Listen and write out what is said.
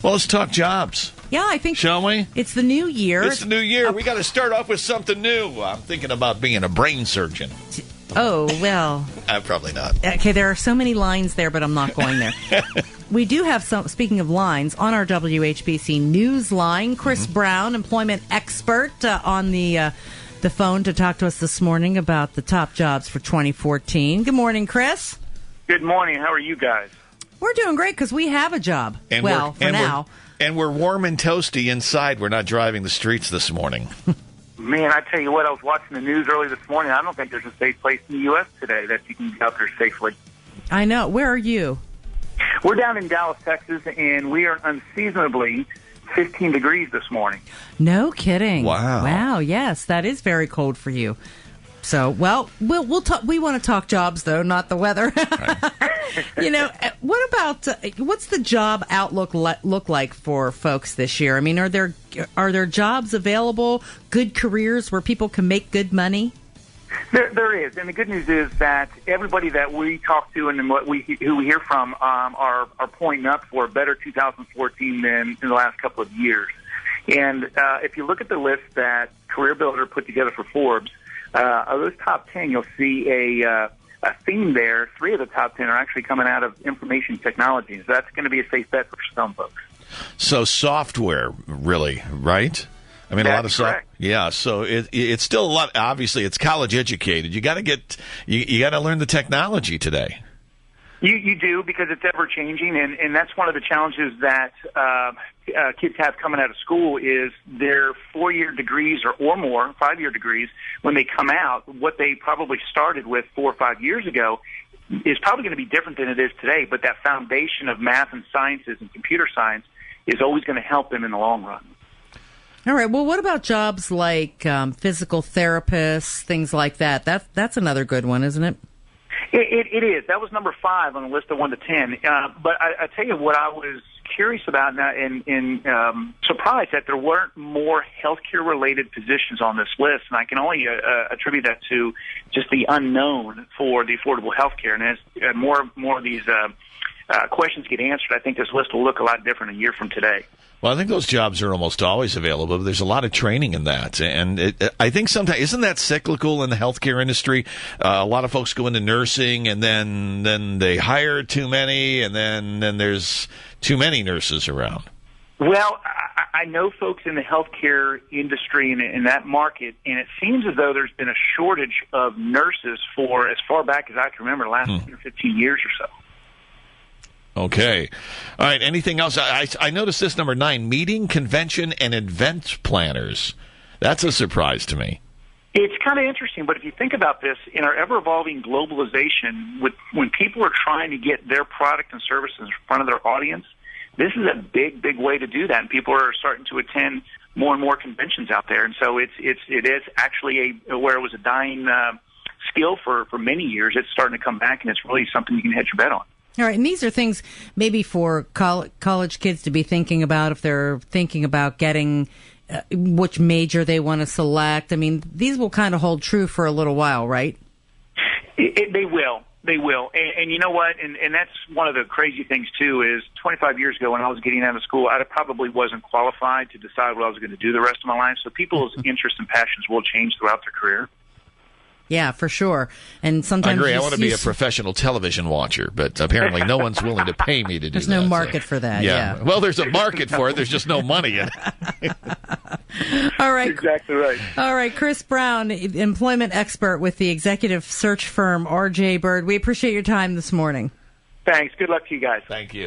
Well, let's talk jobs. Yeah, I think. Shall we? It's the new year. It's the new year. We got to start off with something new. I'm thinking about being a brain surgeon. Oh, well. Probably not. Okay, there are so many lines there, but I'm not going there. We do have some, speaking of lines, on our WHBC News line, Chris Brown, employment expert, on the phone to talk to us this morning about the top jobs for 2014. Good morning, Chris. Good morning. How are you guys? We're doing great because we have a job. And for now. And we're warm and toasty inside. We're not driving the streets this morning. Man, I tell you what, I was watching the news early this morning. I don't think there's a safe place in the U.S. today that you can get out there safely. I know. Where are you? We're down in Dallas, Texas, and we are unseasonably 15 degrees this morning. No kidding. Wow. Yes, that is very cold for you. So, well, we'll talk. We want to talk jobs, though, not the weather. You know, what about what's the job outlook look like for folks this year? I mean, are there jobs available, good careers where people can make good money? There is, and the good news is that everybody that we talk to and who we hear from are pointing up for a better 2014 than in the last couple of years. And if you look at the list that Career Builder put together for Forbes, of those top 10, you'll see a theme there. 3 of the top 10 are actually coming out of information technology. So that's going to be a safe bet for some folks. So software, really, right? I mean, That's a lot of correct. Yeah, so it's still a lot. Obviously, it's college educated. You got to you got to learn the technology today. You do, because it's ever changing, and that's one of the challenges that kids have coming out of school is their 4-year degrees or more, 5-year degrees, when they come out, what they probably started with 4 or 5 years ago is probably going to be different than it is today, but that foundation of math and sciences and computer science is always going to help them in the long run. All right. Well, what about jobs like physical therapists, things like that? That's another good one, isn't it? It is. That was number 5 on the list of 1 to 10. But I tell you what I was curious about and surprised that there weren't more healthcare-related positions on this list, and I can only attribute that to just the unknown for the affordable healthcare. And as more of these questions get answered, I think this list will look a lot different a year from today. Well, I think those jobs are almost always available, but there's a lot of training in that. And I think sometimes, isn't that cyclical in the healthcare industry? A lot of folks go into nursing, and then they hire too many, and then there's too many nurses around. Well, I know folks in the healthcare industry and in that market, and it seems as though there's been a shortage of nurses for as far back as I can remember, the last 10 or 15 years or so. Okay. All right. Anything else? I noticed this number 9, meeting, convention, and event planners. That's a surprise to me. It's kind of interesting, but if you think about this, in our ever-evolving globalization, when people are trying to get their product and services in front of their audience, this is a big, big way to do that, and people are starting to attend more and more conventions out there. And so it is actually where it was a dying skill for many years. It's starting to come back, and it's really something you can hedge your bet on. All right, and these are things maybe for college kids to be thinking about if they're thinking about getting which major they want to select. I mean, these will kind of hold true for a little while, right? They will. They will. And you know what? And that's one of the crazy things, too, is 25 years ago when I was getting out of school, I probably wasn't qualified to decide what I was going to do the rest of my life. So people's interests and passions will change throughout their career. Yeah, for sure. And sometimes I agree. I want to be a professional television watcher, but apparently no one's willing to pay me to do there's that. There's no market for that. Yeah. Well, there's a market for it. There's just no money in it. All right. Exactly right. All right. Chris Brown, employment expert with the executive search firm RJ Byrd. We appreciate your time this morning. Thanks. Good luck to you guys. Thank you.